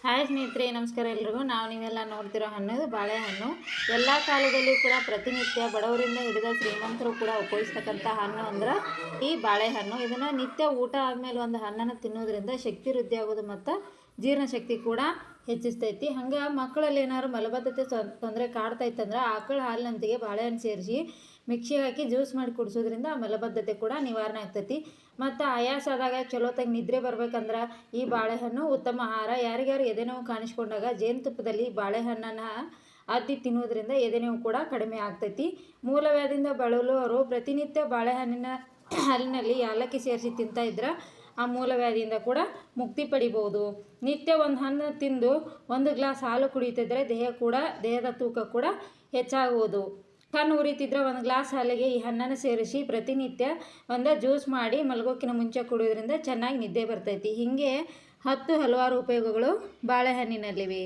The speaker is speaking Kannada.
ಹಾಯ್ ಸ್ನೇಹಿತರೆ, ನಮಸ್ಕಾರ ಎಲ್ರಿಗೂ. ನೀವೆಲ್ಲ ನೋಡ್ತಿರೋ ಹಣ್ಣು ಬಾಳೆಹಣ್ಣು. ಎಲ್ಲ ಕಾಲದಲ್ಲೂ ಕೂಡ ಪ್ರತಿನಿತ್ಯ ಬಡವರಿಂದ ಹಿಡಿದ ಶ್ರೀಮಂತರು ಕೂಡ ಉಪಯೋಗಿಸ್ತಕ್ಕಂಥ ಹಣ್ಣು ಅಂದ್ರೆ ಈ ಬಾಳೆಹಣ್ಣು. ಇದನ್ನು ನಿತ್ಯ ಊಟ ಆದಮೇಲೆ ಒಂದು ಹಣ್ಣನ್ನು ತಿನ್ನೋದ್ರಿಂದ ಶಕ್ತಿ ವೃದ್ಧಿ ಆಗೋದು ಮತ್ತು ಜೀರ್ಣಶಕ್ತಿ ಕೂಡ ಹೆಚ್ಚಿಸ್ತೈತಿ. ಹಂಗೆ ಮಕ್ಕಳಲ್ಲಿ ಏನಾದ್ರು ಮಲಬದ್ಧತೆ ತೊಂದರೆ ಕಾಡ್ತೈತಂದ್ರೆ ಆಕಳ ಹಾಲಿನಂತೆಗೆ ಬಾಳೆಹಣ್ಣು ಸೇರಿಸಿ ಮಿಕ್ಸಿಗೆ ಹಾಕಿ ಜ್ಯೂಸ್ ಮಾಡಿ ಕುಡಿಸೋದ್ರಿಂದ ಆ ಮಲಬದ್ಧತೆ ಕೂಡ ನಿವಾರಣೆ ಆಗ್ತೈತಿ. ಮತ್ತು ಆಯಾಸ ಆದಾಗ ಚಲೋತ್ತಾಗಿ ನಿದ್ರೆ ಬರ್ಬೇಕಂದ್ರೆ ಈ ಬಾಳೆಹಣ್ಣು ಉತ್ತಮ ಆಹಾರ. ಯಾರಿಗಾರು ಎದೆನೋವು ಕಾಣಿಸ್ಕೊಂಡಾಗ ಜೇನುತುಪ್ಪದಲ್ಲಿ ಬಾಳೆಹಣ್ಣನ್ನು ಅದ್ದಿ ತಿನ್ನೋದ್ರಿಂದ ಎದೆನೋವು ಕೂಡ ಕಡಿಮೆ ಆಗ್ತೈತಿ. ಮೂಲವ್ಯಾಧಿಯಿಂದ ಬಳಲುವವರು ಪ್ರತಿನಿತ್ಯ ಬಾಳೆಹಣ್ಣಿನ ಹಾಲಿನಲ್ಲಿ ಯಾಲಕ್ಕಿ ಸೇರಿಸಿ ತಿಂತಾ ಇದ್ರೆ ಆ ಮೂಲವ್ಯಾಧಿಯಿಂದ ಕೂಡ ಮುಕ್ತಿ ಪಡಿಬೋದು. ನಿತ್ಯ ಒಂದು ಹಣ್ಣು ತಿಂದು 1 ಗ್ಲಾಸ್ ಹಾಲು ಕುಡಿತಿದ್ರೆ ದೇಹದ ತೂಕ ಕೂಡ ಹೆಚ್ಚಾಗುವುದು. ಕಣ್ಣು ಉರಿತಿದ್ರೆ 1 ಗ್ಲಾಸ್ ಹಾಲಿಗೆ ಈ ಹಣ್ಣನ್ನು ಸೇರಿಸಿ ಪ್ರತಿನಿತ್ಯ ಒಂದು ಜ್ಯೂಸ್ ಮಾಡಿ ಮಲಗೋಕ್ಕಿಂತ ಮುಂಚೆ ಕುಡಿಯೋದ್ರಿಂದ ಚೆನ್ನಾಗಿ ನಿದ್ದೆ ಬರ್ತೈತಿ. ಹೀಗೆ ಹಲವಾರು ಉಪಯೋಗಗಳು ಬಾಳೆಹಣ್ಣಿನಲ್ಲಿವೆ.